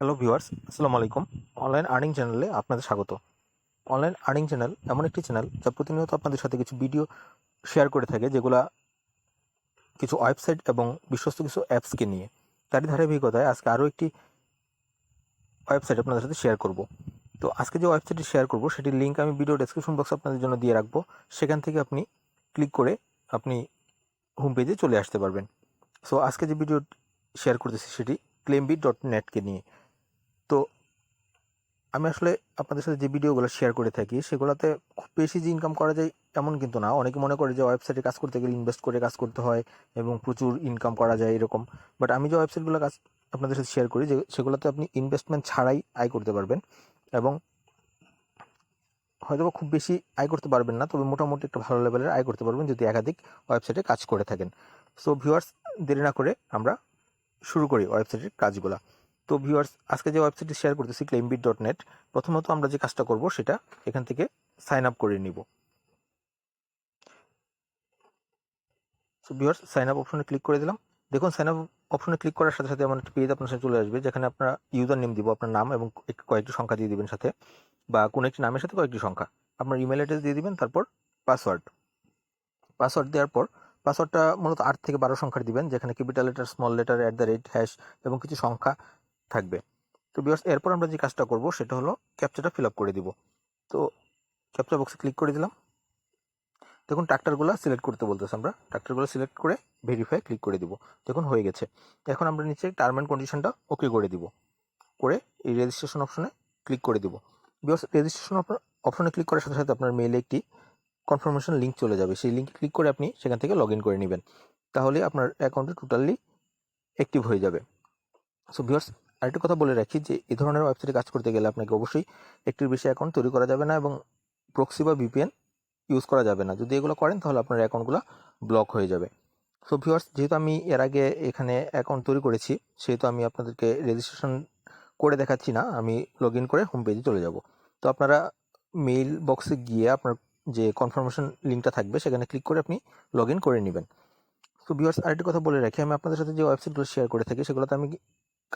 Hello viewers, আসসালামু আলাইকুম। Online earning চ্যানেলে আপনাদের স্বাগত। অনলাইন আর্নিং চ্যানেল এমন একটি চ্যানেল যা প্রতিনিয়ত আপনাদের সাথে কিছু ভিডিও শেয়ার করে থাকে, যেগুলা কিছু ওয়েবসাইট এবং বিশ্বস্ত কিছু অ্যাপসকে নিয়ে। তারই ধারাবাহিকতায় আজকে আরও একটি ওয়েবসাইট আপনাদের সাথে শেয়ার করব। তো আজকে যে ওয়েবসাইটটি শেয়ার করব সেটির লিঙ্ক আমি ভিডিও ডেসক্রিপশন বক্সে আপনাদের জন্য দিয়ে রাখবো। সেখান থেকে আপনি ক্লিক করে আপনি হোম পেজে চলে আসতে পারবেন। সো আজকে যে ভিডিও শেয়ার করতেছি সেটি claimbeat.net-কে নিয়ে। তো আমি আসলে আপনাদের সাথে যে ভিডিওগুলো শেয়ার করে থাকি সেগুলোতে খুব বেশি যে ইনকাম করা যায় এমন কিন্তু না। অনেকে মনে করে যে ওয়েবসাইটে কাজ করতে গেলে ইনভেস্ট করে কাজ করতে হয় এবং প্রচুর ইনকাম করা যায় এরকম। বাট আমি যে ওয়েবসাইটগুলো কাজ আপনাদের সাথে শেয়ার করি, যে সেগুলোতে আপনি ইনভেস্টমেন্ট ছাড়াই আয় করতে পারবেন এবং হয়তো খুব বেশি আয় করতে পারবেন না, তবে মোটামুটি একটা ভালো লেভেলের আয় করতে পারবেন যদি একাধিক ওয়েবসাইটে কাজ করে থাকেন। সো ভিউয়ার্স, দেরি না করে আমরা শুরু করি ওয়েবসাইটের কাজগুলো। তো ভিউয়ার্স, আজকে যে ওয়েবসাইটটি শেয়ার করতেছি claimbeat.net, প্রথমত আমরা যে কাজটা করব সেটা এখান থেকে সাইন আপ করে নিব। সো ভিউয়ার্স, সাইন আপ অপশনে ক্লিক করে দিলাম। দেখুন, সাইন আপ অপশনে ক্লিক করার সাথে সাথে এমন একটা পেজ আপনার সাথে চলে আসবে, যেখানে আপনার ইউজার নেম দিব, আপনার নাম এবং কয়েকটি সংখ্যা দিয়ে দিবেন সাথে, বা কোনো একটি নামের সাথে কয়েকটি সংখ্যা। আপনার ইমেল অ্যাড্রেস দিয়ে দিবেন, তারপর পাসওয়ার্ড দেওয়ার পর পাসওয়ার্ডটা মূলত 8 থেকে 12 সংখ্যার দিবেন, যেখানে ক্যাপিটাল লেটার, স্মল লেটার, @# এবং কিছু সংখ্যা থাকবে। তো ভিউয়ার্স, এরপর আমরা যে কাজটা করব সেটা হলো ক্যাপচাটা ফিল আপ করে দিব। তো ক্যাপচা বক্সে ক্লিক করে দিলাম। দেখুন, ট্রাক্টরগুলো সিলেক্ট করতে বলতেছে, আমরা ট্রাক্টরগুলো সিলেক্ট করে ভেরিফাই ক্লিক করে দিব। দেখুন, হয়ে গেছে। এখন আমরা নিচে টার্ম অ্যান্ড কন্ডিশনটা ওকে করে দিব, করে এই রেজিস্ট্রেশন অপশনে ক্লিক করে দিব। ভিউয়ার্স, রেজিস্ট্রেশন অপশনে ক্লিক করার সাথে সাথে আপনার মেইলে একটি কনফার্মেশন লিঙ্ক চলে যাবে। সেই লিঙ্কে ক্লিক করে আপনি সেখান থেকে লগ ইন করে নেবেন, তাহলে আপনার অ্যাকাউন্টে টোটালি অ্যাক্টিভ হয়ে যাবে। সো ভিউয়ার্স, আরেকটা কথা বলে রাখি যে এই ধরনের ওয়েবসাইটে কাজ করতে গেলে আপনাকে অবশ্যই একটির বেশি অ্যাকাউন্ট তৈরি করা যাবে না এবং প্রক্সি বা ভিপিএন ইউজ করা যাবে না। যদি এগুলো করেন তাহলে আপনার অ্যাকাউন্টগুলো ব্লক হয়ে যাবে। সো ভিউয়ার্স, যেহেতু আমি এর আগে এখানে অ্যাকাউন্ট তৈরি করেছি, সেহেতু আমি আপনাদেরকে রেজিস্ট্রেশন করে দেখাচ্ছি না, আমি লগ ইন করে হোম পেজে চলে যাব। তো আপনারা মেইল বক্সে গিয়ে আপনার যে কনফার্মেশন লিঙ্কটা থাকবে সেখানে ক্লিক করে আপনি লগ ইন করে নেবেন। তো ভিউয়ার্স, আরেকটি কথা বলে রাখি, আমি আপনাদের সাথে যে ওয়েবসাইটগুলো শেয়ার করে থাকি সেগুলোতে আমি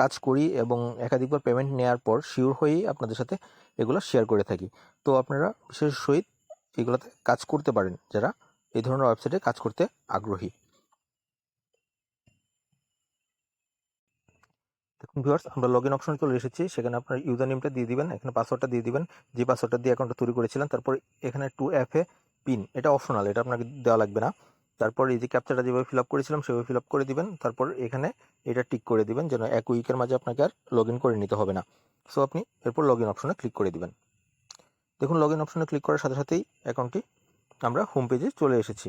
কাজ করি এবং একাধিকবার পেমেন্ট নেওয়ার পর শিওর হয়েই আপনাদের সাথে এগুলো শেয়ার করে থাকি। তো আপনারা বিশেষ সহিত এগুলোতে কাজ করতে পারেন যারা এই ধরনের ওয়েবসাইটে কাজ করতে আগ্রহী। দেখুন ভিউয়ার্স, আমরা লগ ইন অপশনে চলে এসেছি। সেখানে আপনার ইউজার নেমটা দিয়ে দিবেন, এখানে পাসওয়ার্ডটা দিয়ে দিবেন, যে পাসওয়ার্ডটা দিয়ে অ্যাকাউন্টটা তৈরি করেছিলেন। তারপর এখানে 2FA পিন, এটা অপশনাল, এটা আপনাকে দেওয়া লাগবে না। তারপর এই যে ক্যাপচাটা যেভাবে ফিল আপ করেছিলাম সেভাবে ফিল আপ করে দিবেন। তারপর এখানে এটা টিক করে দিবেন যেন 1 উইকের মাঝে আপনাকে আর লগ ইন করে নিতে হবে না। সো আপনি এরপর লগ ইন অপশনে ক্লিক করে দিবেন। দেখুন, লগ ইন অপশনে ক্লিক করার সাথে সাথেই অ্যাকাউন্টটি আমরা হোম পেজে চলে এসেছি।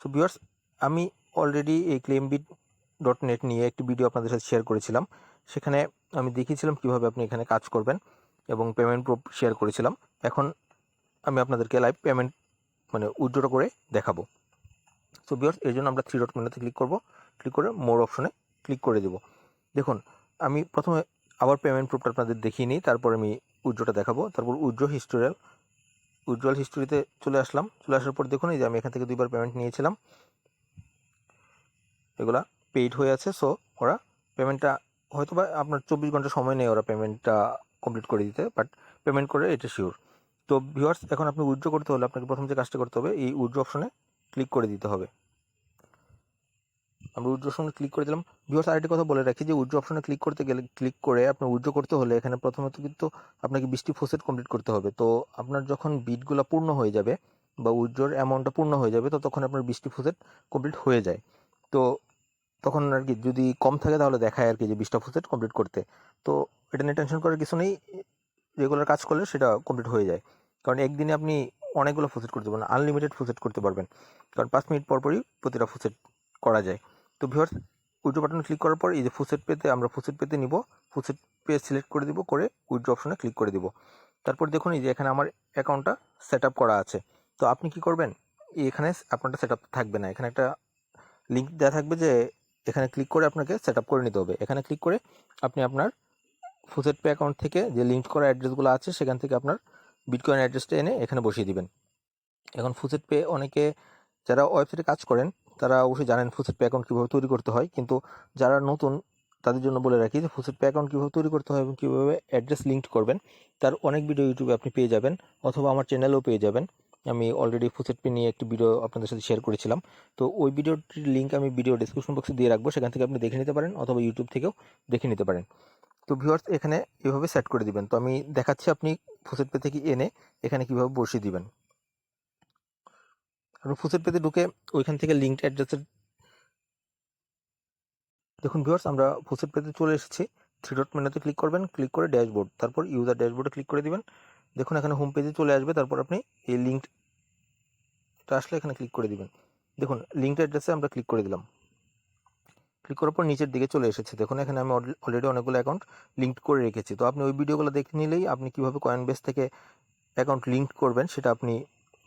সো ভিউয়ার্স, আমি অলরেডি এই claimbeat.net নিয়ে একটি ভিডিও আপনাদের সাথে শেয়ার করেছিলাম। সেখানে আমি দেখিয়েছিলাম কীভাবে আপনি এখানে কাজ করবেন এবং পেমেন্ট প্রুফ শেয়ার করেছিলাম। এখন আমি আপনাদেরকে লাইভ পেমেন্ট উইথড্র করে দেখাবো। সো ভিউয়ার্স, এর জন্য আমরা 3 ডট মেনুতে ক্লিক করব, ক্লিক করে মোর অপশনে ক্লিক করে দেব। দেখুন, আমি প্রথমে আবার পেমেন্ট প্রুফটা আপনাদের দেখিয়ে নিই, তারপর আমি উইথড্রটা দেখাবো। তারপর উইথড্রয়াল হিস্টোরিতে চলে আসলাম। চলে আসার পর দেখুন, এই যে আমি এখান থেকে 2বার পেমেন্ট নিয়েছিলাম, এগুলা পেইড হয়ে আছে। সো ওরা পেমেন্টটা হয়তো বা আপনার 24 ঘন্টা সময় নেই ওরা পেমেন্টটা কমপ্লিট করে দিতে, বাট পেমেন্ট করে এটা শিওর। তো ভিউয়ার্স, এখন আপনি উইথড্র করতে হলে আপনাকে প্রথম যে কাজটা করতে হবে, এই উইথড্র অপশনে ক্লিক করে দিতে হবে। আমরা উইথড্র অপশনে ক্লিক করে দিলাম। ভিউয়ার্স, আরেকটি কথা বলে রাখি যে উইথড্র অপশনে ক্লিক করতে গেলে, ক্লিক করে আপনার উইথড্র করতে হলে এখানে প্রথমত কিন্তু আপনাকে 20টি প্রসেস কমপ্লিট করতে হবে। তো আপনার যখন বিটগুলো পূর্ণ হয়ে যাবে বা উইথড্রর অ্যামাউন্টটা পূর্ণ হয়ে যাবে, তো তখন আপনার 20টি প্রসেস কমপ্লিট হয়ে যায়। তো তখন আর কি যদি কম থাকে তাহলে দেখায় আর কি যে 20টা প্রসেস কমপ্লিট করতে। তো এটা নিয়ে টেনশন করার কিছু নেই, রেগুলার কাজ করলে সেটা কমপ্লিট হয়ে যায়। কারণ একদিনে আপনি অনেকগুলো প্রসেস করতে পারবেন, আনলিমিটেড প্রসেস করতে পারবেন, কারণ 5 মিনিট পরপরই প্রতিটা প্রসেস করা যায়। তো ভিউয়ার্স, উইথড্র বাটনে ক্লিক করার পর এই যে আমরা প্রসেস পেতে নিব, প্রসেস পে সিলেক্ট করে দিব, করে উইথড্র অপশনে ক্লিক করে দিব। তারপর দেখুন, এই যে এখানে আমার অ্যাকাউন্টটা সেট আপ করা আছে। তো আপনি কি করবেন, এখানে আপনারটা সেট আপ থাকবে না, এখানে একটা লিঙ্ক দেওয়া থাকবে যে এখানে ক্লিক করে আপনাকে সেট আপ করে নিতে হবে। এখানে ক্লিক করে আপনি আপনার ফুসেট পে অ্যাকাউন্ট থেকে যে লিঙ্ক করা অ্যাড্রেসগুলো আছে সেখান থেকে আপনার বিটকয়েন অ্যাড্রেসটা এনে এখানে বসিয়ে দিবেন। এখন ফুসেট পে, অনেকে যারা ওয়েবসাইটে কাজ করেন তারা অবশ্যই জানেন ফুসেট পে অ্যাকাউন্ট কীভাবে তৈরি করতে হয়, কিন্তু যারা নতুন তাদের জন্য বলে রাখি যে ফুসেট পে অ্যাকাউন্ট কীভাবে তৈরি করতে হয় এবং কীভাবে অ্যাড্রেস লিঙ্ক করবেন তার অনেক ভিডিও ইউটিউবে আপনি পেয়ে যাবেন, অথবা আমার চ্যানেলেও পেয়ে যাবেন। আমি অলরেডি ফুসেট পে নিয়ে একটি ভিডিও আপনাদের সাথে শেয়ার করেছিলাম, তো ওই ভিডিওটির লিঙ্ক আমি ভিডিও ডেসক্রিপশন বক্সে দিয়ে রাখবো, সেখান থেকে আপনি দেখে নিতে পারেন অথবা ইউটিউব থেকেও দেখে নিতে পারেন। তো ভিউয়ার্স এখানে এভাবে সেট করে দিবেন। তো আমি দেখাচ্ছি আপনি ফুসেট পে থেকে এনে এখানে কীভাবে বসিয়ে দিবেন। আপনি ফুসেট পেতে ঢুকে ওইখান থেকে লিঙ্কড অ্যাড্রেসের, দেখুন ভিউয়ার্স আমরা ফুসেট পেতে চলে এসেছি। 3 ডট মেনুতে ক্লিক করবেন, ক্লিক করে ড্যাশবোর্ড, তারপর ইউজার ড্যাশবোর্ডে ক্লিক করে দিবেন। দেখুন এখানে হোম পেজে চলে আসবে, তারপর আপনি এই লিঙ্কটা আসলে এখানে ক্লিক করে দিবেন। দেখুন লিঙ্কড অ্যাড্রেসে আমরা ক্লিক করে দিলাম। ক্লিক করার পর নিচের দিকে চলে এসেছে। দেখুন এখানে আমি অলরেডি অনেকগুলো অ্যাকাউন্ট লিঙ্ক করে রেখেছি। তো আপনি ওই ভিডিওগুলো দেখে নিলেই আপনি কীভাবে কয়েনবেস থেকে অ্যাকাউন্ট লিঙ্ক করবেন সেটা আপনি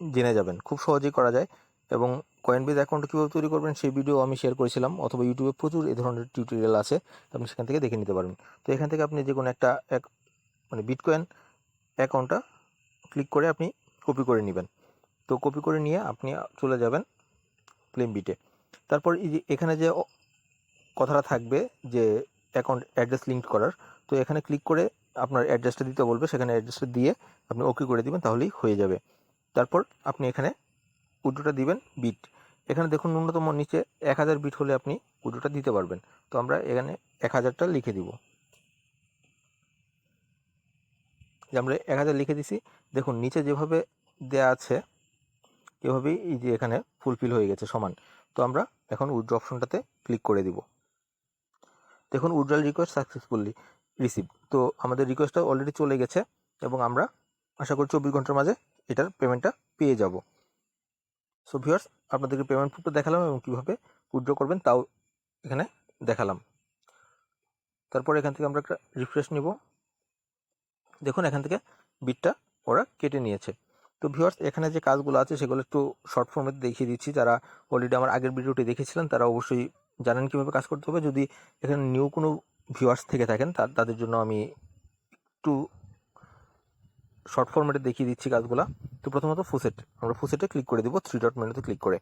জেনে যাবেন। খুব সহজেই করা যায়, এবং কয়েনবেস অ্যাকাউন্ট কীভাবে তৈরি করবেন সেই ভিডিও আমি শেয়ার করেছিলাম, অথবা ইউটিউবে প্রচুর এই ধরনের টিউটোরিয়াল আছে, আপনি সেখান থেকে দেখে নিতে পারবেন। তো এখান থেকে আপনি যে কোনো একটা মানে বিটকয়েন অ্যাকাউন্টটা ক্লিক করে আপনি কপি করে নেবেন। তো কপি করে নিয়ে আপনি চলে যাবেন ক্লেম বিটে। তারপর এই যে এখানে যে কথাটা থাকবে যে অ্যাকাউন্ট অ্যাড্রেস লিঙ্ক করার, তো এখানে ক্লিক করে আপনার অ্যাড্রেসটা দিতে বলবে, সেখানে অ্যাড্রেসটা দিয়ে আপনি ওকে করে দিবেন, তাহলেই হয়ে যাবে। তারপর আপনি এখানে উইথড্রটা দিবেন বিট। এখানে দেখুন ন্যূনতম নিচে 1000 বিট হলে আপনি উইথড্রটা দিতে পারবেন। তো আমরা এখানে 1000টা লিখে দিব, যে আমরা 1000 লিখে দিছি। দেখুন নিচে যেভাবে দেয়া আছে এভাবেই এই যে এখানে ফুলফিল হয়ে গেছে সমান। তো আমরা এখন উইথড্র অপশনটাতে ক্লিক করে দিব। দেখুন উইথড্রল রিকোয়েস্ট সাকসেসফুলি রিসিভ। তো আমাদের রিকোয়েস্টটা অলরেডি চলে গেছে, এবং আমরা আশা করি 24 ঘন্টার মাঝে এটার পেমেন্টটা পেয়ে যাব। সো ভিউয়ার্স আপনাদেরকে পেমেন্ট প্রুফটা দেখালাম এবং কীভাবে উইথড্র করবেন তাও এখানে দেখালাম। তারপর এখান থেকে আমরা একটা রিফ্রেশ নিব। দেখুন এখান থেকে বিটটা ওরা কেটে নিয়েছে। তো ভিউয়ার্স এখানে যে কাজগুলো আছে সেগুলো একটু শর্ট ফর্মে দেখিয়ে দিচ্ছি। যারা অলরেডি আমার আগের ভিডিওটি দেখেছিলেন তারা অবশ্যই জানেন কীভাবে কাজ করতে হবে। যদি এখানে নিউ কোনো ভিউয়ার্স থেকে থাকেন তাদের জন্য আমি একটু শর্ট ফর্মেটে দেখিয়ে দিচ্ছি কাজগুলো। তো প্রথমত আমরা ফুসেটে ক্লিক করে দিব 3 ডট মেনুতে ক্লিক করে।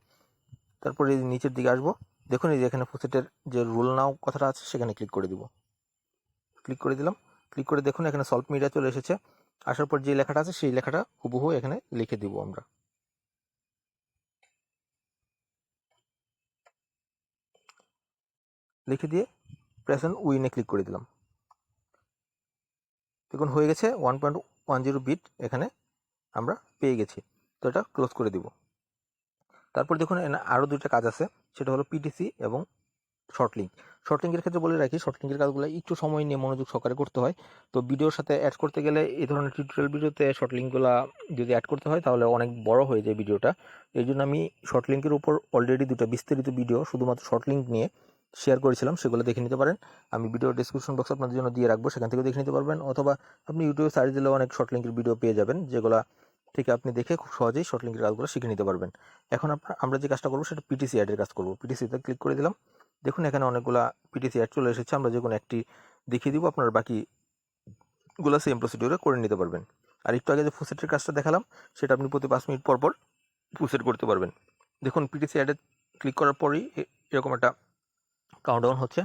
তারপরে এই নিচের দিকে আসবো, দেখুন এই যে এখানে ফুসেটের যে রুল নাও কথাটা আছে সেখানে ক্লিক করে দিব। ক্লিক করে দিলাম। ক্লিক করে দেখুন এখানে সলভ মিডিয়া চলে এসেছে। আসার পর যে লেখাটা আছে সেই লেখাটা হুবহু এখানে লিখে দিব আমরা। লিখে দিয়ে প্রেজেন্ট উইনে ক্লিক করে দিলাম। দেখুন হয়ে গেছে 1.10 বিট এখানে আমরা পেয়ে গেছি। তো এটা ক্লোজ করে দিব। তারপর দেখুন আরও দুইটা কাজ আছে, সেটা হলো পিটিসি এবং শর্টলিঙ্কের ক্ষেত্রে বলে রাখি, শর্টলিঙ্কের কাজগুলো একটু সময় নিয়ে মনোযোগ সহকারে করতে হয়। তো ভিডিওর সাথে অ্যাড করতে গেলে এই ধরনের টিউটোরিয়াল ভিডিওতে শর্টলিঙ্কগুলো যদি অ্যাড করতে হয় তাহলে অনেক বড় হয়ে যায় ভিডিওটা। এই জন্য আমি শর্টলিঙ্কের উপর অলরেডি দুটো বিস্তারিত ভিডিও শুধুমাত্র শর্টলিঙ্ক নিয়ে শেয়ার করেছিলাম, সেগুলো দেখে নিতে পারেন। আমি ভিডিও ডেসক্রিপশন বক্স আপনাদের জন্য দিয়ে রাখবো, সেখান থেকে দেখে নিতে পারবেন, অথবা আপনি ইউটিউবে সার্চ দিলেও অনেক শর্টলিঙ্কের ভিডিও পেয়ে যাবেন, যেগুলো থেকে আপনি দেখে খুব সহজেই শর্টলিঙ্কের কাজগুলো শিখে নিতে পারবেন। এখন আমরা যে কাজটা করবো সেটা পিটিসি অ্যাডের কাজ করবো। পিটিসিতে ক্লিক করে দিলাম। দেখুন এখানে অনেকগুলা পিটিসি অ্যাড চলে এসেছে, আমরা যে কোনো একটি দেখিয়ে দিব, আপনার বাকিগুলো সেম প্রসিডিউরে করে নিতে পারবেন। আর একটু আগে যে ফুসেটের কাজটা দেখালাম সেটা আপনি প্রতি 5 মিনিট পর পর ফুসেট করতে পারবেন। দেখুন পিটিসি অ্যাডে ক্লিক করার পরেই এরকম একটা কাউন্টডাউন হচ্ছে,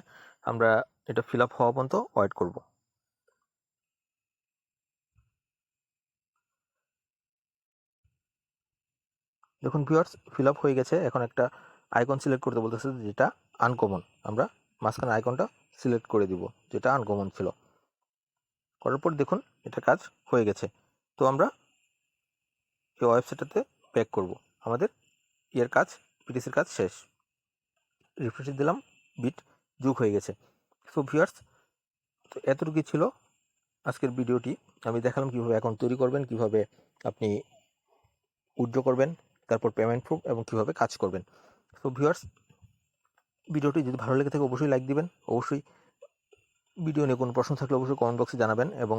আমরা এটা ফিল আপ হওয়া পর্যন্ত ওয়েট করব। দেখুন ভিউয়ার্স ফিল আপ হয়ে গেছে। এখন একটা আইকন সিলেক্ট করতে বলতেছে যেটা আনকমন, আমরা মাঝখানে আইকনটা সিলেক্ট করে দিব যেটা আনকমন ছিল। করার পর দেখুন এটা কাজ হয়ে গেছে। তো আমরা এই ওয়েবসাইটটাতে ব্যাক করব। আমাদের পিটিসির কাজ শেষ। রিফ্রেশ দিলাম, বিট যোগ হয়ে গেছে। সো ভিউয়ার্স তো এতটুকুই ছিল আজকের ভিডিওটি। আমি দেখালাম কীভাবে অ্যাকাউন্ট তৈরি করবেন, কীভাবে আপনি উইথড্র করবেন, তারপর পেমেন্ট প্রুফ, এবং কীভাবে কাজ করবেন। সো ভিউয়ার্স ভিডিওটি যদি ভালো লেগে থাকে অবশ্যই লাইক দিবেন। অবশ্যই ভিডিও নিয়ে কোনো প্রশ্ন থাকলে অবশ্যই কমেন্ট বক্সে জানাবেন, এবং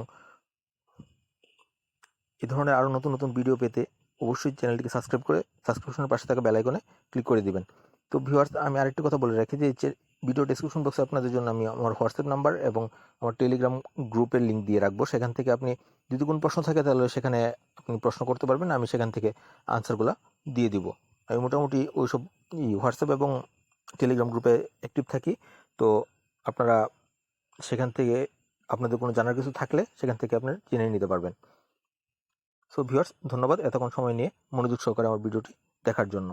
এই ধরনের আরও নতুন নতুন ভিডিও পেতে অবশ্যই চ্যানেলটিকে সাবস্ক্রাইব করে সাবস্ক্রিপশনের পাশে থাকা বেল আইকনে ক্লিক করে দিবেন। তো ভিউয়ার্স আমি আরেকটি কথা বলে রাখি যে ভিডিও ডেসক্রিপশন বক্সে আপনাদের জন্য আমি আমার হোয়াটসঅ্যাপ নাম্বার এবং আমার টেলিগ্রাম গ্রুপের লিঙ্ক দিয়ে রাখবো। সেখান থেকে আপনি যদি কোনো প্রশ্ন থাকে তাহলে সেখানে আপনি প্রশ্ন করতে পারবেন, আমি সেখান থেকে আনসারগুলো দিয়ে দিব। আমি মোটামুটি ওইসব হোয়াটসঅ্যাপ এবং টেলিগ্রাম গ্রুপে অ্যাক্টিভ থাকি। তো আপনারা সেখান থেকে আপনাদের কোনো জানার কিছু থাকলে সেখান থেকে আপনারা জেনে নিতে পারবেন। সো ভিউয়ার্স, ধন্যবাদ এতক্ষণ সময় নিয়ে মনোযোগ সহকারে আমার ভিডিওটি দেখার জন্য।